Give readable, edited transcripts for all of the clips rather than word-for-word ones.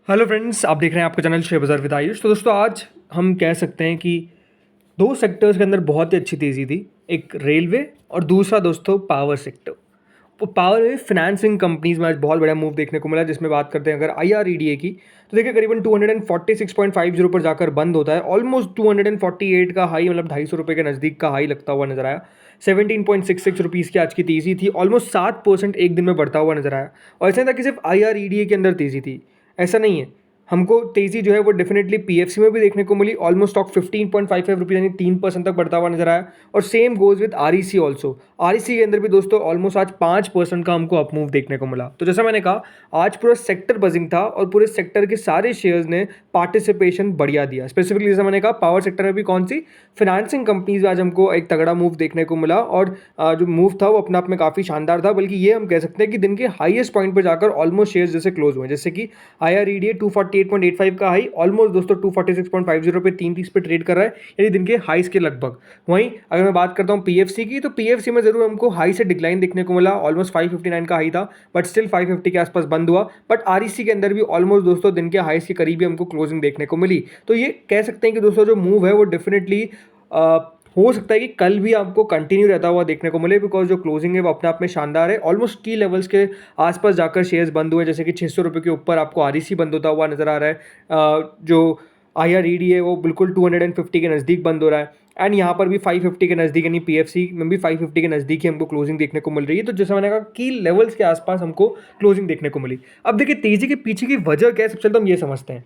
Hello friends, आप देख रहे हैं आपका चैनल शेयर बाज़ार विद आयुष। तो दोस्तों आज हम कह सकते हैं कि दो सेक्टर्स के अंदर बहुत ही अच्छी तेज़ी थी। एक रेलवे और दूसरा दोस्तों पावर सेक्टर। तो पावर में फाइनेंसिंग कंपनीज में आज बहुत बड़ा मूव देखने को मिला, जिसमें बात करते हैं अगर IREDA की, तो देखिए करीबन 246.50 पर जाकर बंद होता है। ऑलमोस्ट 248 का हाई, मतलब 250 रुपये के नज़दीक का हाई लगता हुआ नजर आया। 17.66 रुपीज़ की आज की तेज़ी थी। ऑलमोस्ट 7% एक दिन में बढ़ता हुआ नजर आया। और ऐसा नहीं था कि सिर्फ IREDA के अंदर तेज़ी थी, ऐसा नहीं है। हमको तेज़ी जो है वो डेफिनेटली PFC में भी देखने को मिली। ऑलमोस्ट स्टॉक 15.55 रुपीज़ यानी 3% तक बढ़ता हुआ नजर आया। और same goes with REC also. REC के अंदर भी दोस्तों ऑलमोस्ट आज 5% का हमको अप मूव देखने को मिला। तो जैसा मैंने कहा, आज पूरा सेक्टर बजिंग था और पूरे सेक्टर के सारे शेयर्स ने पार्टिसिपेशन बढ़िया दिया। स्पेसिफिकली जैसा मैंने कहा, पावर सेक्टर में भी कौन सी फाइनेंसिंग कंपनीज आज हमको एक तगड़ा मूव देखने को मिला। और जो मूव था वो अपने आप में काफ़ी शानदार था, बल्कि ये हम कह सकते हैं कि दिन के हाईएस्ट पॉइंट पर जाकर ऑलमोस्ट शेयर्स जैसे क्लोज हुए। जैसे कि IREDA 248.85 का हाई ऑलमोस्ट दोस्तों 246.50 पे 330 पे ट्रेड कर रहा है, यानी दिन के हाईस के लगभग। वहीं अगर मैं बात करता हूँ PFC की, तो PFC में जरूर हमको हाई से डिक्लाइन देखने को मिला। ऑलमोस्ट 559 का हाई था, बट स्टिल 550 के आसपास बंद हुआ। बट REC के अंदर भी ऑलमोस्ट दोस्तों दिन के हाईस के करीब ही हमको क्लोजिंग देखने को मिली। तो ये कह सकते हैं कि दोस्तों जो मूव है वो डेफिनेटली हो सकता है कि कल भी आपको कंटिन्यू रहता हुआ देखने को मिले, बिकॉज जो क्लोजिंग है वो अपने आप में शानदार है। ऑलमोस्ट की लेवल्स के आसपास जाकर शेयर्स बंद हुए, जैसे कि 600 रुपये के ऊपर आपको REC बंद होता हुआ नजर आ रहा है। जो IREDA है वो बिल्कुल 250 के नज़दीक बंद हो रहा है। एंड यहाँ पर भी 550 के नज़दीक, यानी PFC में भी 550 के नज़दीक ही हमको क्लोजिंग देखने को मिल रही है। तो जैसा मैंने कहा, की लेवल्स के आसपास हमको क्लोजिंग देखने को मिली। अब देखिए तेजी के पीछे की वजह क्या है, सबसे पहले हम ये समझते हैं।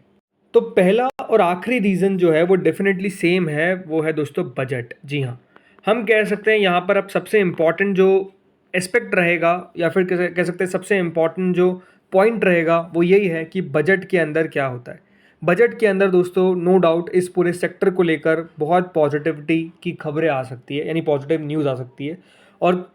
तो पहला और आखिरी रीज़न जो है वो डेफिनेटली सेम है, वो है दोस्तों बजट। जी हाँ, हम कह सकते हैं यहाँ पर अब सबसे इम्पॉर्टेंट जो एस्पेक्ट रहेगा, या फिर कह सकते हैं सबसे इम्पॉर्टेंट जो पॉइंट रहेगा, वो यही है कि बजट के अंदर क्या होता है। बजट के अंदर दोस्तों नो डाउट इस पूरे सेक्टर को लेकर बहुत पॉजिटिविटी की खबरें आ सकती है, यानी पॉजिटिव न्यूज़ आ सकती है। और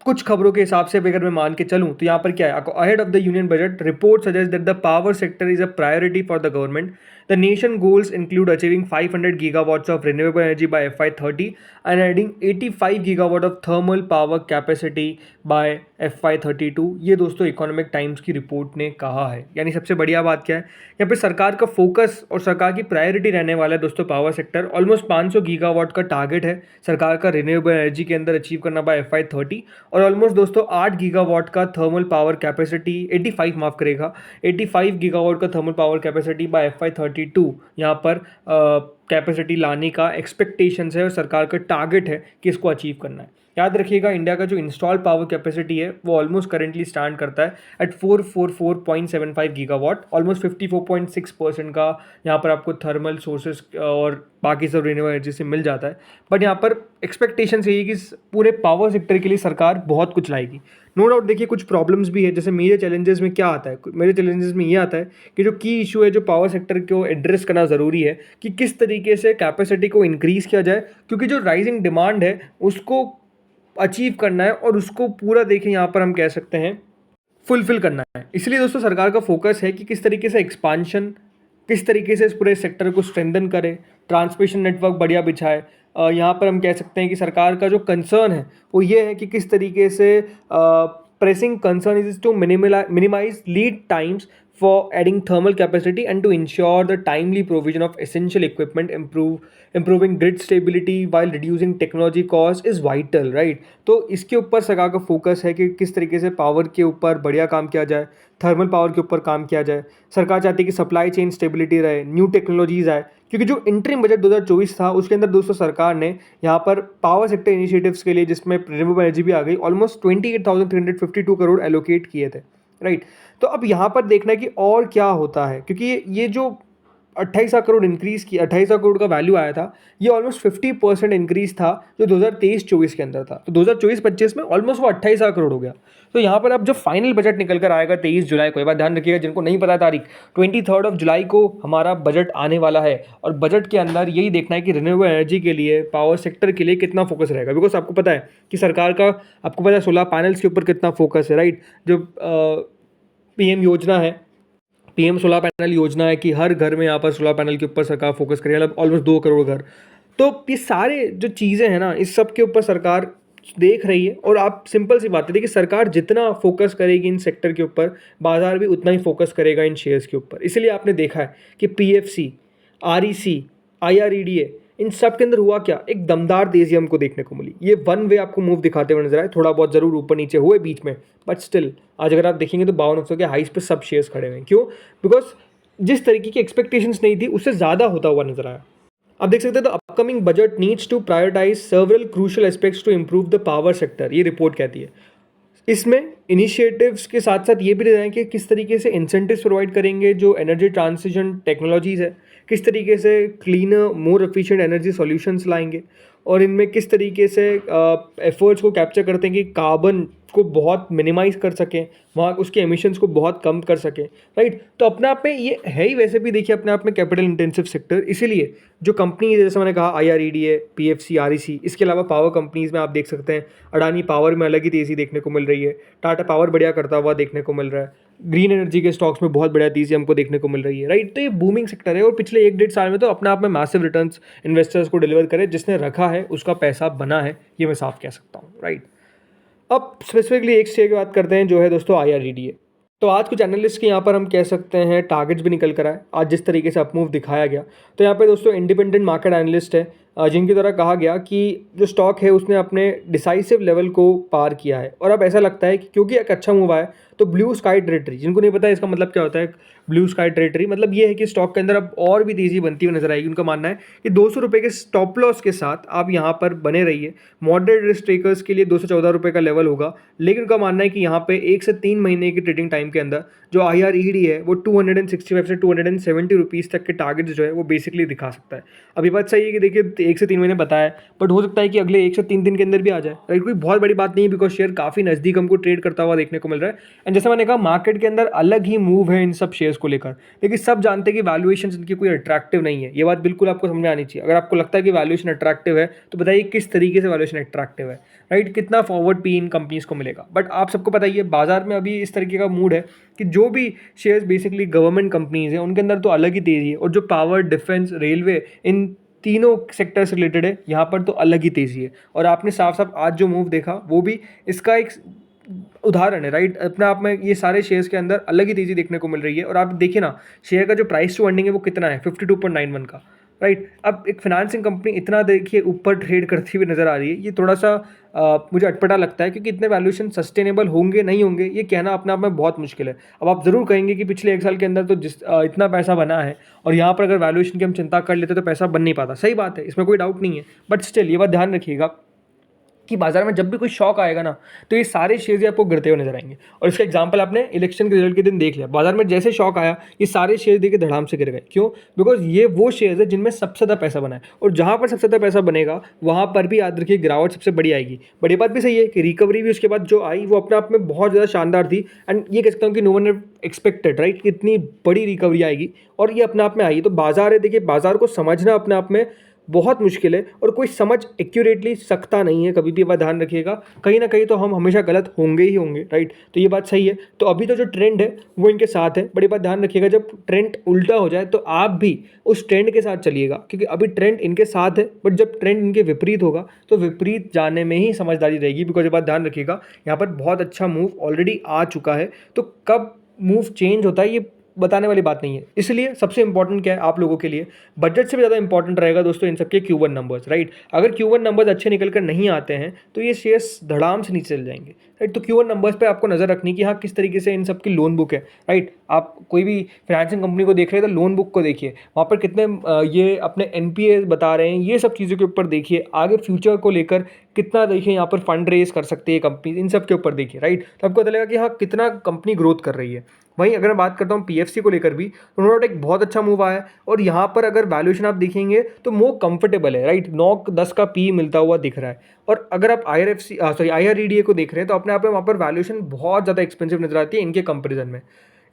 कुछ खबरों के हिसाब से अगर मैं मान के चलूं, तो यहाँ पर क्या है, ahead of the union budget report suggest that the power sector is a priority for the government. The nation goals include achieving 500 gigawatts of renewable energy by FY30 and adding 85 gigawatt of thermal power capacity by FY32। ये दोस्तों economic times की report ने कहा है। यानी सबसे बढ़िया बात क्या है, यहाँ पे सरकार का फोकस और सरकार की प्रायोरिटी रहने वाला है दोस्तों पावर सेक्टर। ऑलमोस्ट 500 गीगावाट का टारगेट है सरकार का रिन्यूएबल एनर्जी के अंदर अचीव करना बाय FY30। और ऑलमोस्ट दोस्तों 8 गीगावाट का थर्मल पावर कैपेसिटी, 85 माफ करेगा, 85 गीगावाट का thermal power capacity by FY32 यहाँ पर कैपेसिटी लाने का एक्सपेक्टेशंस है और सरकार का टारगेट है कि इसको अचीव करना है। याद रखिएगा, इंडिया का जो इंस्टॉल पावर कैपेसिटी है वो ऑलमोस्ट करेंटली स्टैंड करता है एट 444.75 गीगावाट। ऑलमोस्ट 54.6% का यहाँ पर आपको थर्मल सोर्सेस और बाकी सब रिन्यूएबल एनर्जी से मिल जाता है। बट यहाँ पर एक्सपेक्टेशन यही है कि पूरे पावर सेक्टर के लिए सरकार बहुत कुछ लाएगी। नो डाउट देखिए कुछ प्रॉब्लम्स भी है। जैसे मेरे चैलेंजेस में क्या आता है, मेरे चैलेंजेस में ये आता है कि जो की इशू है, जो पावर सेक्टर को एड्रेस करना ज़रूरी है कि किस तरीके से कैपेसिटी को इंक्रीज़ किया जाए, क्योंकि जो राइजिंग डिमांड है उसको अचीव करना है और उसको पूरा देखें यहाँ पर हम कह सकते हैं फुलफिल करना है। इसलिए दोस्तों सरकार का फोकस है कि किस तरीके से एक्सपांशन, किस तरीके से इस पूरे सेक्टर को स्ट्रेंथन करे, ट्रांसमिशन नेटवर्क बढ़िया बिछाए। यहाँ पर हम कह सकते हैं कि सरकार का जो कंसर्न है वो ये है कि किस तरीके से pressing concern is to minimise lead times for adding thermal capacity and to ensure the timely provision of essential equipment, improving grid stability while reducing technology cost is vital, right? तो इसके ऊपर सरकार का फोकस है कि किस तरीके से पावर के ऊपर बढ़िया काम किया जाए, थर्मल पावर के ऊपर काम किया जाए। सरकार चाहती है कि सप्लाई चेन स्टेबिलिटी रहे, न्यू टेक्नोलॉजीज आए, क्योंकि जो इंटरिम बजट 2024 था उसके अंदर दोस्तों सरकार ने यहाँ पर पावर सेक्टर इनिशिएटिव्स के लिए, जिसमें रिन्यूएबल एनर्जी भी आ गई, ऑलमोस्ट 28,352 करोड़ एलोकेट किए थे, राइट? तो अब यहाँ पर देखना है कि और क्या होता है, क्योंकि ये जो 28,000 करोड़ इंक्रीज़ की, 28,000 करोड़ का वैल्यू आया था, ये ऑलमोस्ट 50% इंक्रीज़ था जो 2023-24 के अंदर था। तो 2024-25 में ऑलमोस्ट वो 28,000 करोड़ हो गया। तो यहाँ पर अब जब फाइनल बजट निकल कर आएगा 23 जुलाई को, एक बात ध्यान रखिएगा जिनको नहीं पता तारीख, 23 जुलाई को हमारा बजट आने वाला है। और बजट के अंदर यही देखना है कि रिन्यूएबल एनर्जी के लिए, पावर सेक्टर के लिए कितना फोकस रहेगा। बिकॉज आपको पता है कि सरकार का, आपको पता है सोलर पैनल्स के ऊपर कितना फोकस है, राइट? जो PM योजना है, PM सोलर पैनल योजना है कि हर घर में यहाँ पर सोलर पैनल के ऊपर सरकार फोकस करेगी, मतलब ऑलमोस्ट 2 करोड़ घर। तो ये सारे जो चीज़ें हैं ना, इस सब के ऊपर सरकार देख रही है। और आप सिंपल सी बात है, देखिए सरकार जितना फोकस करेगी इन सेक्टर के ऊपर, बाजार भी उतना ही फोकस करेगा इन शेयर्स के ऊपर। इसलिए आपने देखा है कि पीएफसी, आरईसी, आईआरईडीए, इन सब के अंदर हुआ क्या, एक दमदार तेजी हमको देखने को मिली। ये वन वे आपको मूव दिखाते हुए नजर आए, थोड़ा बहुत जरूर ऊपर नीचे हुए बीच में, बट स्टिल आज अगर आप देखेंगे तो 5200 के हाइस पे सब शेयर्स खड़े हुए हैं। क्यों? बिकॉज जिस तरीके की एक्सपेक्टेशंस नहीं थी उससे ज़्यादा होता हुआ नजर आया। आप देख सकते हैं, तो upcoming budget needs to prioritise several crucial aspects to improve the power sector, ये रिपोर्ट कहती है। इसमें इनिशिएटिव्स के साथ साथ ये भी दे रहे हैं कि किस तरीके से इंसेंटिव्स प्रोवाइड करेंगे जो एनर्जी ट्रांसिशन टेक्नोलॉजीज़ है, किस तरीके से cleaner more efficient energy solutions लाएंगे, और इनमें किस तरीके से एफर्ट्स को कैप्चर करते हैं कि कार्बन को बहुत मिनिमाइज कर सकें, वहाँ उसके एमिशंस को बहुत कम कर सकें, राइट। तो अपने आप में ये है ही वैसे भी देखिए अपने आप में कैपिटल इंटेंसिव सेक्टर। इसीलिए जो कंपनी जैसे मैंने कहा आईआरईडीए, पीएफसी, आरईसी, इसके अलावा पावर कंपनीज में आप देख सकते हैं अडानी पावर में अलग ही तेज़ी देखने को मिल रही है, टाटा पावर बढ़िया करता हुआ देखने को मिल रहा है, ग्रीन एनर्जी के स्टॉक्स में बहुत बढ़िया तेज़ी हमको देखने को मिल रही है, राइट। तो ये बूमिंग सेक्टर है और पिछले 1-1.5 साल में तो अपने आप में मैसिव रिटर्न्स इन्वेस्टर्स को डिलीवर करे, जिसने रखा है उसका पैसा बना है, ये मैं साफ कह सकता हूँ, राइट। अब स्पेसिफिकली एक शेयर की बात करते हैं जो है दोस्तों आईआरईडीए। तो आज कुछ एनालिस्ट के यहाँ पर हम कह सकते हैं टारगेट्स भी निकल कर आए आज जिस तरीके से अपमूव दिखाया गया। तो यहाँ पे दोस्तों इंडिपेंडेंट मार्केट एनालिस्ट है जिनके द्वारा कहा गया कि जो स्टॉक है उसने अपने डिसाइसिव लेवल को पार किया है। और अब ऐसा लगता है कि क्योंकि एक अच्छा मूव आया तो ब्लू स्काई टेरिटरी, जिनको नहीं पता इसका मतलब क्या होता है, ब्लू स्काई टेरिटरी मतलब ये है कि स्टॉक के अंदर अब और भी तेज़ी बनती हुई नजर आएगी। उनका मानना है कि 200 रुपये के स्टॉप लॉस के साथ आप यहाँ पर बने रहिए। मॉडरेट रिस्क टेकर्स के लिए 214 रुपये का लेवल होगा, लेकिन उनका मानना है कि यहाँ पे 1 से 3 महीने की ट्रेडिंग टाइम के अंदर जो आईआरईडी है वो 265 से 270 रुपीज़ तक के टारगेट्स जो है वो बेसिकली दिखा सकता है। अभी बात सही है कि देखिए 1 से 3 महीने बताया, बट हो सकता है कि अगले 1 से 3 दिन के अंदर भी आ जाए, राइट। कोई बहुत बड़ी बात नहीं है बिकॉज शेयर काफ़ी नज़दीक हमको ट्रेड करता हुआ देखने को मिल रहा है। एंड जैसे मैंने कहा मार्केट के अंदर अलग ही मूव है इन सब शेयर्स को लेकर, लेकिन सब जानते हैं कि वैल्यूएशन इनकी कोई अट्रैक्टिव नहीं है। ये बात बिल्कुल आपको समझ में आनी चाहिए। अगर आपको लगता है कि वैल्यूएशन अट्रैक्टिव है तो बताइए किस तरीके से वैल्यूएशन अट्रैक्टिव है, राइट। कितना फॉरवर्ड पी इन कंपनीज को मिलेगा। बट आप सबको पता ही है बाजार में अभी इस तरीके का मूड है कि जो भी शेयर्स बेसिकली गवर्नमेंट कंपनीज हैं उनके अंदर तो अलग ही तेज़ी है, और जो पावर, डिफेंस, रेलवे, इन तीनों सेक्टर से रिलेटेड है यहाँ पर तो अलग ही तेज़ी है। और आपने साफ साफ आज जो मूव देखा वो भी इसका एक उदाहरण है, राइट। अपने आप में ये सारे शेयर्स के अंदर अलग ही तेज़ी देखने को मिल रही है। और आप देखिए ना शेयर का जो प्राइस टू अर्निंग है वो कितना है, 52.91 का, राइट। अब एक फाइनेंसिंग कंपनी इतना देखिए ऊपर ट्रेड करती हुई नज़र आ रही है, ये थोड़ा सा मुझे अटपटा लगता है, क्योंकि इतने वैल्यूएशन सस्टेनेबल होंगे नहीं होंगे ये कहना अपने आप में बहुत मुश्किल है। अब आप ज़रूर कहेंगे कि पिछले 1 साल के अंदर तो इतना पैसा बना है और यहाँ पर अगर वैल्यूएशन की हम चिंता कर लेते तो पैसा बन नहीं पाता, सही बात है, इसमें कोई डाउट नहीं है। बट स्टिल ये बात ध्यान रखिएगा कि बाजार में जब भी कोई शॉक आएगा ना तो ये सारे शेयर्स आपको गिरते हुए नजर आएंगे। और इसका एग्जांपल आपने इलेक्शन के रिजल्ट के दिन देख लिया, बाजार में जैसे शॉक आया ये सारे शेयर देखिए धड़ाम से गिर गए। क्यों? बिकॉज ये वो शेयर्स है जिनमें सबसे ज़्यादा पैसा बना है, और जहाँ पर सबसे ज़्यादा पैसा बनेगा वहाँ पर भी याद रखिए गिरावट सबसे बड़ी आएगी। बट ये बात भी सही है कि रिकवरी भी उसके बाद जो आई वो अपने आप में बहुत ज़्यादा शानदार थी। एंड ये कह सकता हूँ कि नो वन एक्सपेक्टेड, राइट, कि इतनी बड़ी रिकवरी आएगी और ये अपने आप में आई। तो बाजार है, देखिए बाजार को समझना अपने आप में बहुत मुश्किल है और कोई समझ एक्यूरेटली सकता नहीं है। कभी भी बात ध्यान रखिएगा, कहीं ना कहीं तो हम हमेशा गलत होंगे ही होंगे, राइट। तो ये बात सही है। तो अभी तो जो ट्रेंड है वो इनके साथ है। बड़ी बात ध्यान रखिएगा, जब ट्रेंड उल्टा हो जाए तो आप भी उस ट्रेंड के साथ चलिएगा, क्योंकि अभी ट्रेंड इनके साथ है, बट जब ट्रेंड इनके विपरीत होगा तो विपरीत जाने में ही समझदारी रहेगी। बिकॉज ये बात ध्यान रखिएगा, यहाँ पर बहुत अच्छा मूव ऑलरेडी आ चुका है, तो कब मूव चेंज होता है ये बताने वाली बात नहीं है। इसलिए सबसे इंपॉर्टेंट क्या है आप लोगों के लिए, बजट से भी ज़्यादा इंपॉर्टेंट रहेगा दोस्तों इन सबके Q1 नंबर्स, राइट। अगर Q1 नंबर्स अच्छे निकल कर नहीं आते हैं तो ये शेयर्स धड़ाम से नीचे चल जाएंगे, राइट। तो Q1 नंबर्स पे आपको नज़र रखनी कि हाँ किस तरीके से इन सबकी लोन बुक है, राइट। आप कोई भी फाइनेंसिंग कंपनी को देख रहे हैं तो लोन बुक को देखिए, वहाँ पर कितने ये अपने NPA बता रहे हैं, ये सब चीज़ों के ऊपर देखिए। आगे फ्यूचर को लेकर कितना देखिए यहाँ पर फंड रेज कर सकती है कंपनी, इन सब के ऊपर देखिए, राइट। तो आपको पता लगेगा कि हाँ कितना कंपनी ग्रोथ कर रही है। वहीं अगर मैं बात करता हूँ PFC को लेकर भी, तो नो डाउट एक बहुत अच्छा मूव आया है और यहाँ पर अगर वैल्यूएशन आप देखेंगे तो मोर कंफर्टेबल है, राइट। 9-10 का पी मिलता हुआ दिख रहा है। और अगर आप IREDA को देख रहे हैं तो अपने आप में वहाँ पर वैल्यूएशन बहुत ज़्यादा एक्सपेंसिव नजर आती है इनके कंपेरिजन में।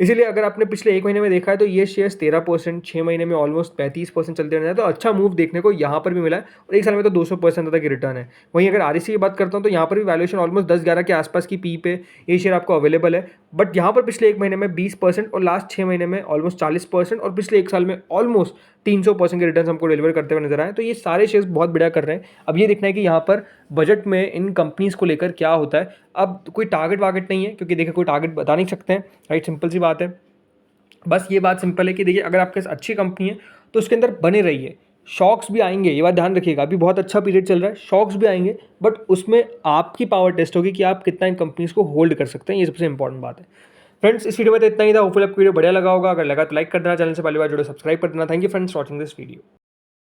इसीलिए अगर आपने पिछले 1 महीने में देखा है तो ये शेयर्स 13%, 6 महीने में ऑलमोस्ट 35% चलते रहते हैं। तो अच्छा मूव देखने को यहाँ पर भी मिला है और 1 साल में तो 200% तक की रिटर्न है। वहीं अगर REC की बात करता हूँ तो यहाँ पर भी वैल्यूएशन ऑलमोस्ट 10-11 के आसपास की पी पे ये शेयर आपको अवेलेबल है। बट यहाँ पर पिछले 1 महीने में 20% और लास्ट 6 महीने में ऑलमोस्ट 40% और पिछले 1 साल में ऑलमोस्ट 300% के रिटर्न हमको डिलीवर करते हुए नजर आए। तो ये सारे शेयर्स बहुत बढ़िया कर रहे हैं। अब ये देखना है कि यहाँ पर बजट में इन कंपनीज को लेकर क्या होता है। अब कोई टारगेट वारगेट नहीं है, क्योंकि देखिए कोई टारगेट बता नहीं सकते हैं, राइट, सिंपल सी बात है। बस ये बात सिंपल है कि देखिए अगर आपके पास अच्छी कंपनी है तो उसके अंदर बने रहिए। शॉक्स भी आएंगे, ये बात ध्यान रखिएगा, अभी बहुत अच्छा पीरियड चल रहा है, शॉक्स भी आएंगे, बट उसमें आपकी पावर टेस्ट होगी कि आप कितना इन कंपनीज को होल्ड कर सकते हैं। ये सबसे इंपॉर्टेंट बात है। फ्रेंड्स, इस वीडियो में तो इतना ही था। होपफुली आपको वीडियो बढ़िया लगा होगा। अगर लगा तो लाइक कर देना, चैनल से पहली बार जुड़े सब्सक्राइब कर देना। Thank you friends watching this video.